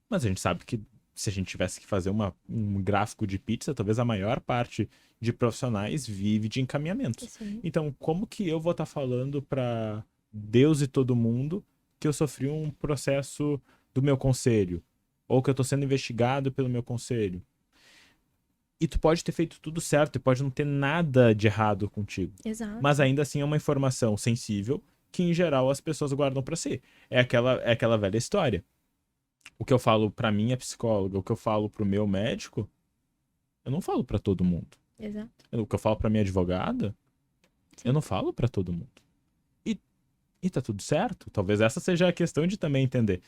Mas a gente sabe que se a gente tivesse que fazer um gráfico de pizza, talvez a maior parte de profissionais vive de encaminhamentos. Sim. Então, como que eu vou estar falando para Deus e todo mundo que eu sofri um processo do meu conselho? Ou que eu estou sendo investigado pelo meu conselho? E tu pode ter feito tudo certo, e pode não ter nada de errado contigo. Exato. Mas ainda assim é uma informação sensível que, em geral, as pessoas guardam para si. É aquela velha história. O que eu falo pra minha psicóloga, o que eu falo pro meu médico, eu não falo pra todo mundo. Exato. O que eu falo pra minha advogada, eu não falo pra todo mundo. E tá tudo certo? Talvez essa seja a questão de também entender.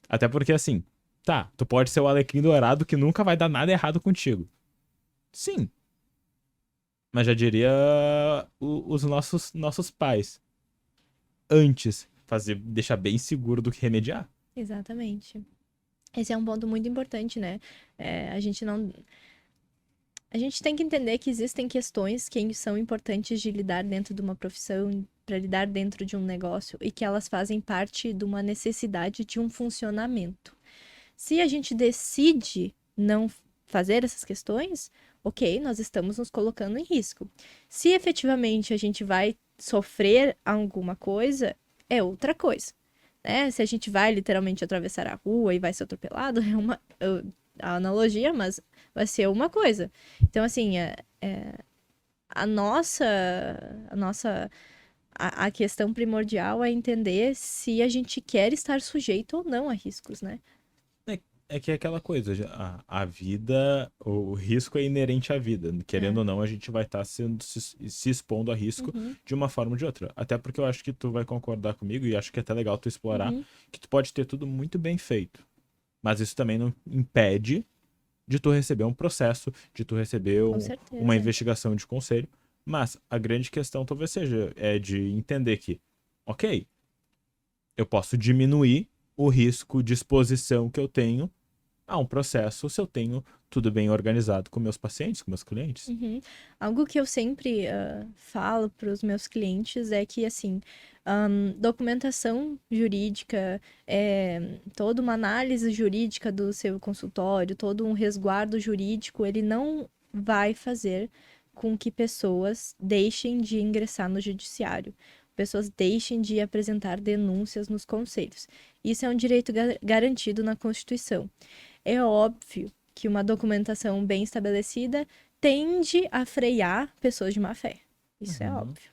Até porque, assim, tá, tu pode ser o alecrim dourado que nunca vai dar nada errado contigo. Sim. Mas já diria os nossos pais. Antes, deixar bem seguro do que remediar. Exatamente. Esse é um ponto muito importante, né? A gente tem que entender que existem questões que são importantes de lidar dentro de uma profissão, para lidar dentro de um negócio, e que elas fazem parte de uma necessidade de um funcionamento. Se a gente decide não fazer essas questões, ok, nós estamos nos colocando em risco. Se efetivamente a gente vai sofrer alguma coisa, é outra coisa, né? Se a gente vai literalmente atravessar a rua e vai ser atropelado, é a analogia, mas vai ser uma coisa. Então, assim, a nossa, a nossa, a questão primordial é entender se a gente quer estar sujeito ou não a riscos, né? É que é aquela coisa, a vida, o risco é inerente à vida. Querendo É. ou não, a gente vai estar se expondo a risco Uhum, de uma forma ou de outra. Até porque eu acho que tu vai concordar comigo, e acho que é até legal tu explorar, uhum, que tu pode ter tudo muito bem feito. Mas isso também não impede de tu receber um processo, de tu receber com uma certeza. investigação de conselho. Mas a grande questão talvez seja é de entender que, ok, eu posso diminuir o risco de exposição que eu tenho a um processo se eu tenho tudo bem organizado com meus pacientes, com meus clientes. Uhum. Algo que eu sempre falo para os meus clientes é que, assim, documentação jurídica, toda uma análise jurídica do seu consultório, todo um resguardo jurídico, ele não vai fazer com que pessoas deixem de ingressar no judiciário, pessoas deixem de apresentar denúncias nos conselhos. Isso é um direito garantido na Constituição. É óbvio que uma documentação bem estabelecida tende a frear pessoas de má fé. Isso é Uhum. óbvio.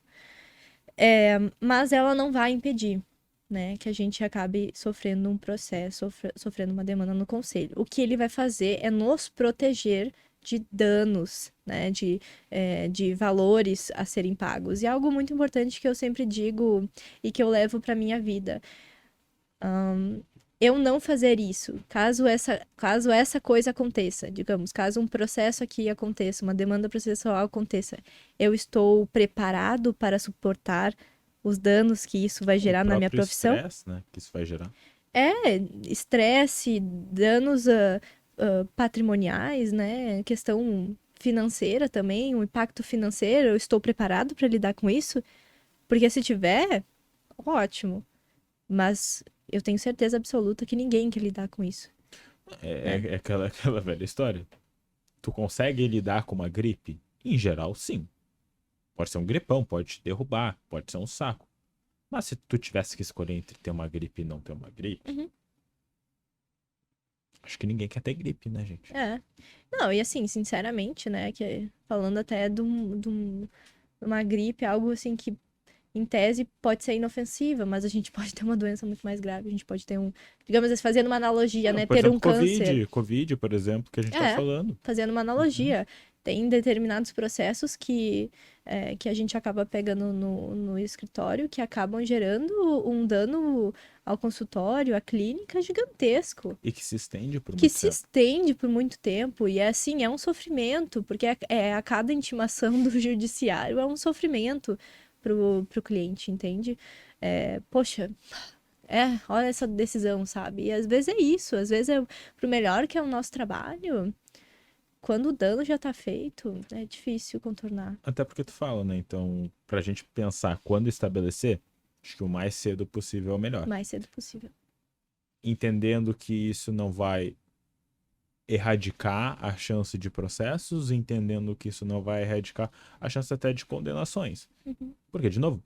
Mas ela não vai impedir, né, que a gente acabe sofrendo um processo, sofrendo uma demanda no conselho. O que ele vai fazer é nos proteger de danos, né, de valores a serem pagos. E algo muito importante que eu sempre digo e que eu levo para minha vida. Eu não fazer isso, caso essa coisa aconteça, digamos, caso um processo aqui aconteça, uma demanda processual aconteça, eu estou preparado para suportar os danos que isso vai O gerar na minha próprio profissão? estresse, né, que isso vai gerar. É, estresse, danos patrimoniais, né? Questão financeira também, um impacto financeiro, eu estou preparado para lidar com isso? Porque se tiver, ótimo. Mas eu tenho certeza absoluta que ninguém quer lidar com isso, né? É aquela velha história. Tu consegue lidar com uma gripe? Em geral, sim. Pode ser um gripão, pode te derrubar, pode ser um saco. Mas se tu tivesse que escolher entre ter uma gripe e não ter uma gripe, Uhum. acho que ninguém quer ter gripe, né, gente? É. Não, e assim, sinceramente, né, que falando até de uma gripe, algo assim que, em tese, pode ser inofensiva, mas a gente pode ter uma doença muito mais grave, a gente pode ter digamos assim, fazendo uma analogia, Ah, né, por ter um exemplo, câncer. Covid, por exemplo, que a gente tá É, falando. fazendo uma Uhum. analogia. Tem determinados processos que a gente acaba pegando no escritório que acabam gerando um dano ao consultório, à clínica gigantesco. E que se estende por Que muito se tempo. estende por muito tempo e é assim, é um sofrimento, porque a cada intimação do judiciário é um sofrimento pro cliente, entende? Poxa, olha essa decisão, sabe? E às vezes é isso, às vezes é pro melhor que é o nosso trabalho, quando o dano já tá feito, é difícil contornar Até porque tu fala, né? Então, pra gente pensar quando estabelecer, acho que o mais cedo possível é o o melhor. mais cedo possível. Entendendo que isso não vai erradicar a chance de processos, entendendo que isso não vai erradicar a chance até de condenações. Uhum, Porque, de novo,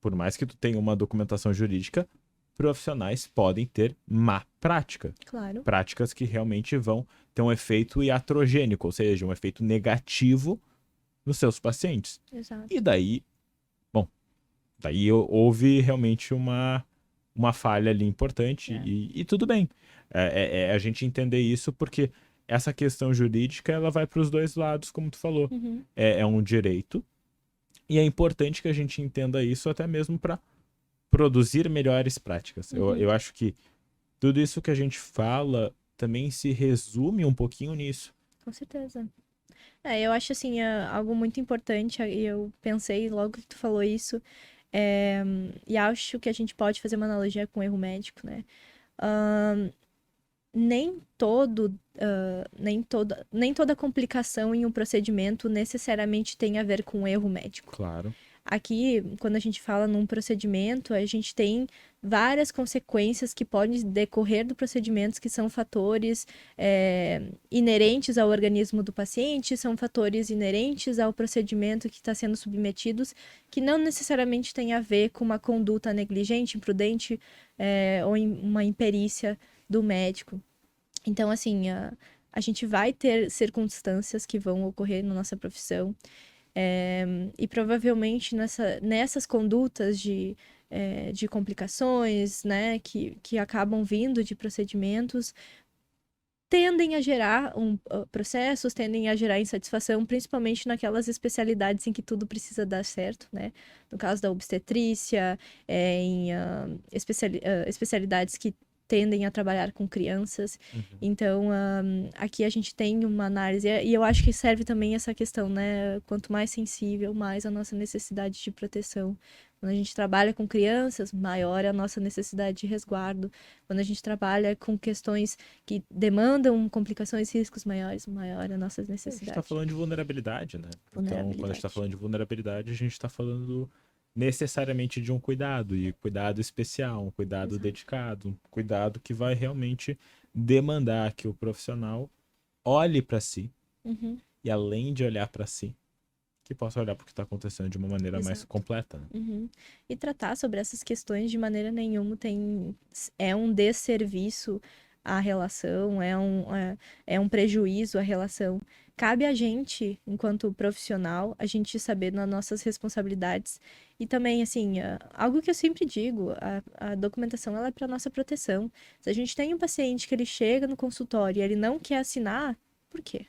por mais que tu tenha uma documentação jurídica, profissionais podem ter má prática. claro, Práticas que realmente vão ter um efeito iatrogênico, ou seja, um efeito negativo nos seus pacientes. E exato. daí, bom, daí houve realmente uma falha ali importante É. e tudo bem. É a gente entender isso porque essa questão jurídica ela vai para os dois lados, como tu falou. Uhum, É um direito e é importante que a gente entenda isso até mesmo para produzir melhores práticas. uhum, Eu acho que tudo isso que a gente fala também se resume um pouquinho nisso. com certeza. Eu acho assim, algo muito importante, e eu pensei logo que tu falou isso, e acho que a gente pode fazer uma analogia com o erro médico, né? Nem toda complicação em um procedimento necessariamente tem a ver com erro médico. Claro. Aqui, quando a gente fala num procedimento, a gente tem várias consequências que podem decorrer do procedimento, que são fatores inerentes ao organismo do paciente, são fatores inerentes ao procedimento que está sendo submetidos, que não necessariamente tem a ver com uma conduta negligente, imprudente, ou uma imperícia do médico. Então, assim, a gente vai ter circunstâncias que vão ocorrer na nossa profissão, e provavelmente nessas condutas de complicações, né, que acabam vindo de procedimentos, tendem a gerar processos, tendem a gerar insatisfação, principalmente naquelas especialidades em que tudo precisa dar certo, né? No caso da obstetrícia, em especialidades que tendem a trabalhar com crianças. Então, aqui a gente tem uma análise, e eu acho que serve também essa questão, né? Quanto mais sensível, mais a nossa necessidade de proteção. Quando a gente trabalha com crianças, maior é a nossa necessidade de resguardo. Quando a gente trabalha com questões que demandam complicações e riscos maiores, maior é a nossa A gente necessidade. está falando de vulnerabilidade, né? Então, quando a gente está falando de vulnerabilidade, a gente está falando necessariamente de um cuidado, e cuidado especial, um cuidado dedicado, um cuidado que vai realmente demandar que o profissional olhe para si, e além de olhar para si, que possa olhar para o que está acontecendo de uma maneira mais completa. Né? E tratar sobre essas questões de maneira nenhuma é um desserviço à relação, é um prejuízo à relação. Cabe a gente, enquanto profissional, a gente saber nas nossas responsabilidades. E também, assim, algo que eu sempre digo, a documentação ela é para nossa proteção. Se a gente tem um paciente que ele chega no consultório e ele não quer assinar, por quê?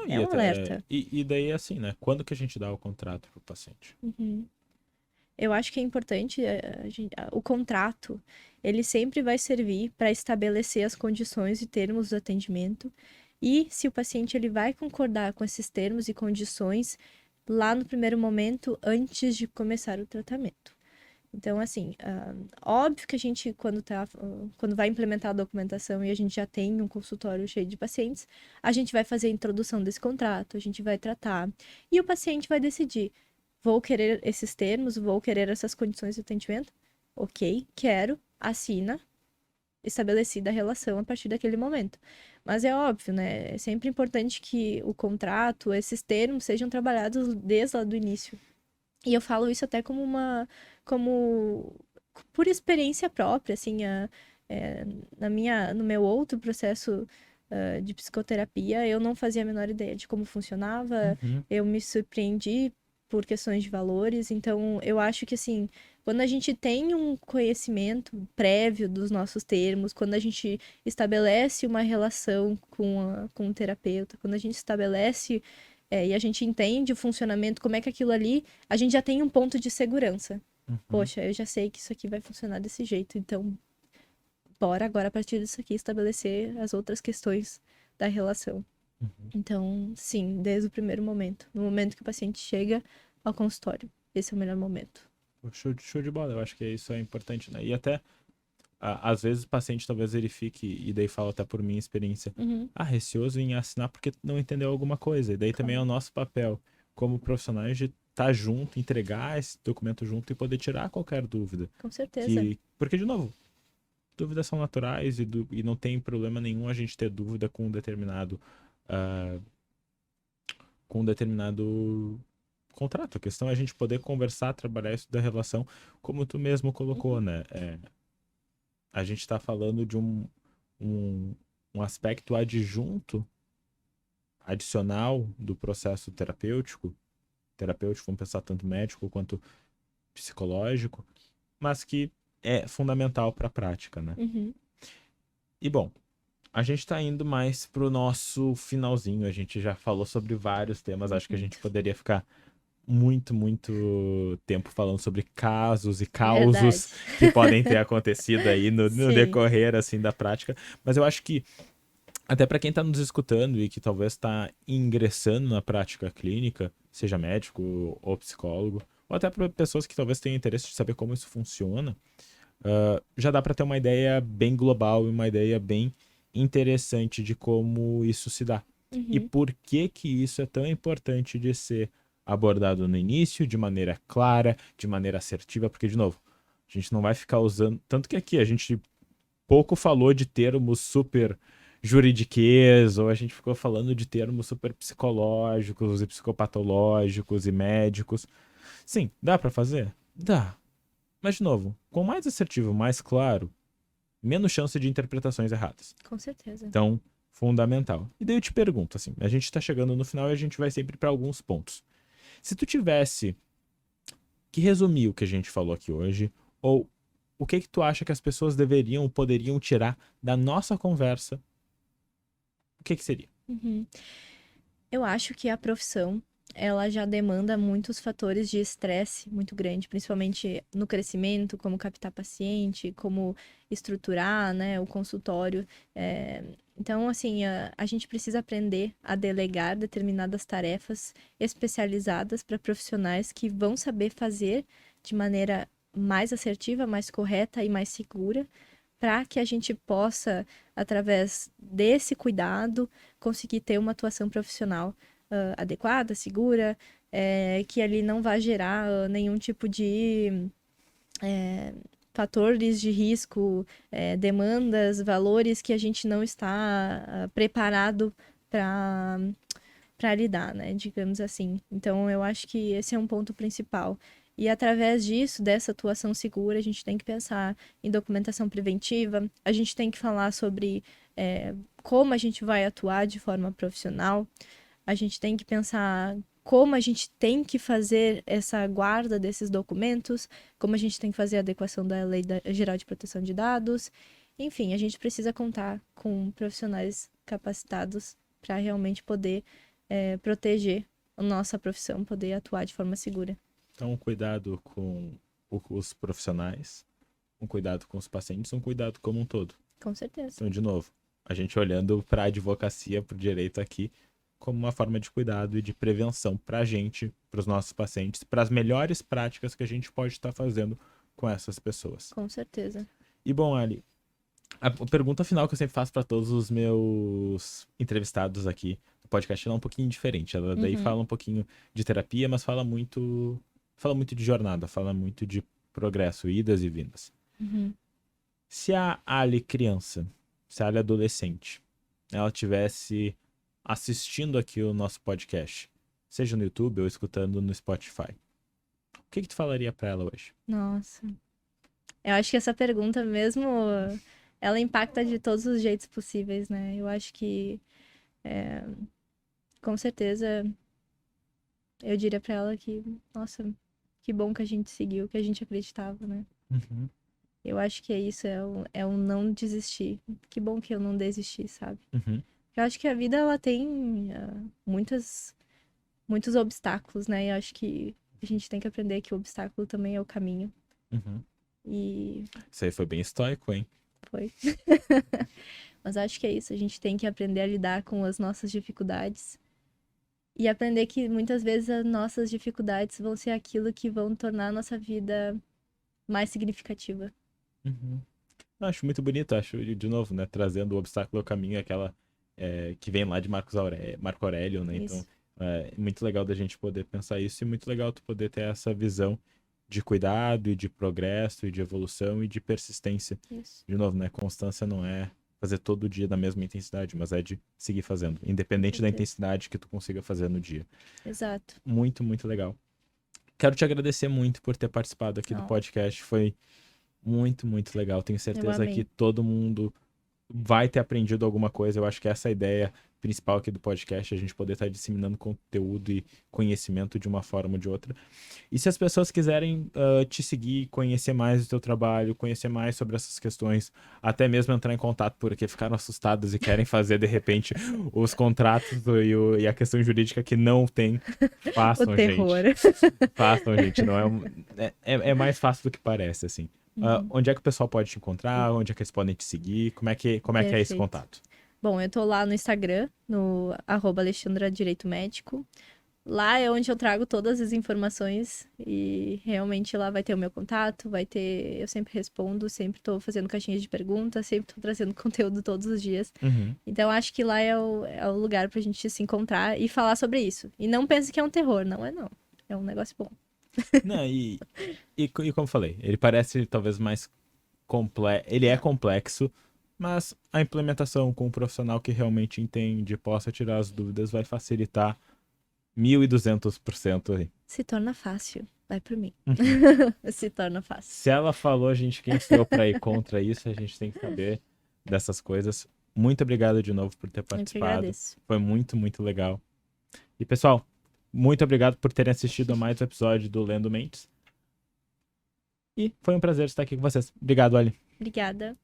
É um alerta. E daí, assim, né? Quando que a gente dá o contrato pro paciente? Eu acho que é importante, o contrato, ele sempre vai servir para estabelecer as condições e termos do atendimento. E se o paciente ele vai concordar com esses termos e condições lá no primeiro momento, antes de começar o tratamento. Então, assim, óbvio que a gente, quando vai implementar a documentação e a gente já tem um consultório cheio de pacientes, a gente vai fazer a introdução desse contrato, a gente vai tratar. E o paciente vai decidir, vou querer esses termos, vou querer essas condições de atendimento? Ok, quero, assina, estabelecida a relação a partir daquele momento. Mas é óbvio, né? É sempre importante que o contrato, esses termos sejam trabalhados desde lá do início. E eu falo isso até como por experiência própria, assim, no meu outro processo de psicoterapia, eu não fazia a menor ideia de como funcionava, eu me surpreendi por questões de valores, então eu acho que, assim, quando a gente tem um conhecimento prévio dos nossos termos, quando a gente estabelece uma relação com o terapeuta, quando a gente estabelece e a gente entende o funcionamento, como é que aquilo ali, a gente já tem um ponto de segurança. Poxa, eu já sei que isso aqui vai funcionar desse jeito, então bora agora, a partir disso aqui, estabelecer as outras questões da relação. Então, sim, desde o primeiro momento. No momento que o paciente chega ao consultório. Esse é o melhor momento. Show de bola, eu acho que isso é importante, né? E até, às vezes o paciente talvez verifique, e daí falo até por minha experiência, receoso em assinar porque não entendeu alguma coisa. E daí também é o nosso papel, como profissionais, de estar junto, entregar esse documento junto e poder tirar qualquer dúvida. Com certeza. Porque, de novo, dúvidas são naturais e não tem problema nenhum a gente ter dúvida com um determinado contrato. A questão é a gente poder conversar, trabalhar isso da relação, como tu mesmo colocou, né? A gente está falando de um aspecto adjunto, adicional do processo terapêutico, vamos pensar tanto médico quanto psicológico, mas que é fundamental para a prática, né? E bom, a gente está indo mais pro nosso finalzinho, a gente já falou sobre vários temas, acho que a gente poderia ficar muito tempo falando sobre casos e causos que podem ter acontecido aí no decorrer, assim, da prática, mas eu acho que até para quem está nos escutando e que talvez está ingressando na prática clínica, seja médico ou psicólogo, ou até para pessoas que talvez tenham interesse de saber como isso funciona, já dá para ter uma ideia bem global e uma ideia bem interessante de como isso se dá. E por que isso é tão importante de ser abordado no início, de maneira clara, de maneira assertiva, porque, de novo, A gente não vai ficar usando... Tanto que aqui a gente pouco falou de termos super juridiquês, ou a gente ficou falando de termos super psicológicos e psicopatológicos e médicos. Sim, dá pra fazer? Dá. Mas, de novo, com mais assertivo, mais claro, menos chance de interpretações erradas. Com certeza. Então, fundamental. E daí eu te pergunto, assim, a gente tá chegando no final e a gente vai sempre para alguns pontos. Se tu tivesse que resumir o que a gente falou aqui hoje, ou o que tu acha que as pessoas deveriam, poderiam tirar da nossa conversa, o que seria? Uhum. Eu acho que a profissão, ela já demanda muitos fatores de estresse muito grande, principalmente no crescimento, como captar paciente, como estruturar, né, o consultório. Então, assim, a gente precisa aprender a delegar determinadas tarefas especializadas para profissionais que vão saber fazer de maneira mais assertiva, mais correta e mais segura, para que a gente possa, através desse cuidado, conseguir ter uma atuação profissional adequada, segura, que ali não vai gerar nenhum tipo de fatores de risco, demandas, valores que a gente não está preparado para lidar, né? Digamos assim. Então, eu acho que esse é um ponto principal. E através disso, dessa atuação segura, a gente tem que pensar em documentação preventiva, a gente tem que falar sobre como a gente vai atuar de forma profissional, a gente tem que pensar como a gente tem que fazer essa guarda desses documentos, como a gente tem que fazer a adequação da Lei Geral de Proteção de Dados. Enfim, a gente precisa contar com profissionais capacitados para realmente poder proteger a nossa profissão, poder atuar de forma segura. Então, cuidado com os profissionais, um cuidado com os pacientes, um cuidado como um todo. Com certeza. Então, de novo, a gente olhando para a advocacia, para o direito aqui, como uma forma de cuidado e de prevenção para a gente, para os nossos pacientes, para as melhores práticas que a gente pode estar fazendo com essas pessoas. Com certeza. E bom, Ali, a pergunta final que eu sempre faço para todos os meus entrevistados aqui no podcast é um pouquinho diferente. Ela daí fala um pouquinho de terapia, mas fala muito de jornada, fala muito de progresso, idas e vindas. Se a Ali criança, se a Ali adolescente, ela tivesse assistindo aqui o nosso podcast, seja no YouTube ou escutando no Spotify, o que tu falaria para ela hoje? Nossa. Eu acho que essa pergunta mesmo, ela impacta de todos os jeitos possíveis, né? Eu acho que, com certeza, eu diria pra ela que, nossa, que bom que a gente seguiu, que a gente acreditava, né? Eu acho que é isso, é o não desistir. Que bom que eu não desisti, sabe? Eu acho que a vida, ela tem muitos obstáculos, né? Eu acho que a gente tem que aprender que o obstáculo também é o caminho. E Isso aí foi bem estoico, hein? foi. Mas acho que é isso. A gente tem que aprender a lidar com as nossas dificuldades. E aprender que muitas vezes as nossas dificuldades vão ser aquilo que vão tornar a nossa vida mais significativa. Acho muito bonito, acho, de novo, né? Trazendo o obstáculo ao caminho, aquela que vem lá de Marco Aurélio, né? Isso. Então, é muito legal da gente poder pensar isso e muito legal tu poder ter essa visão de cuidado e de progresso e de evolução e de persistência. Isso. De novo, né? Constância não é fazer todo dia na mesma intensidade, mas é de seguir fazendo, independente da intensidade que tu consiga fazer no dia. Exato. Muito, muito legal. Quero te agradecer muito por ter participado aqui do podcast. Foi muito, muito legal. Tenho certeza que todo mundo vai ter aprendido alguma coisa. Eu acho que essa é a ideia principal aqui do podcast, a gente poder estar disseminando conteúdo e conhecimento de uma forma ou de outra. E se as pessoas quiserem te seguir, conhecer mais do teu trabalho, conhecer mais sobre essas questões, até mesmo entrar em contato porque ficaram assustados e querem fazer, de repente, os contratos e a questão jurídica que não tem, façam, o terror. gente. Façam, gente. Não é mais fácil do que parece, assim. Onde é que o pessoal pode te encontrar? Onde é que eles podem te seguir? Como é que é esse contato? Bom, eu tô lá no Instagram, no @AlexandraDireitoMédico. Lá é onde eu trago todas as informações e realmente lá vai ter o meu contato, eu sempre respondo, sempre tô fazendo caixinhas de perguntas, sempre tô trazendo conteúdo todos os dias. Então acho que lá é o lugar pra gente se encontrar e falar sobre isso. E não pense que é um terror, não é não. É um negócio bom. Não, e como eu falei, ele parece talvez mais complexo. Ele é complexo, mas a implementação com um profissional que realmente entende, possa tirar as dúvidas, vai facilitar 1200% aí. Se torna fácil. Vai por mim. Se torna fácil. Se ela falou, a gente quem sou eu pra ir contra isso, a gente tem que saber dessas coisas. Muito obrigado de novo por ter Eu que participado. agradeço. Foi muito, muito legal. E pessoal, muito obrigado por terem assistido a mais um episódio do Lendo Mentes. E foi um prazer estar aqui com vocês. Obrigado, Ali. Obrigada.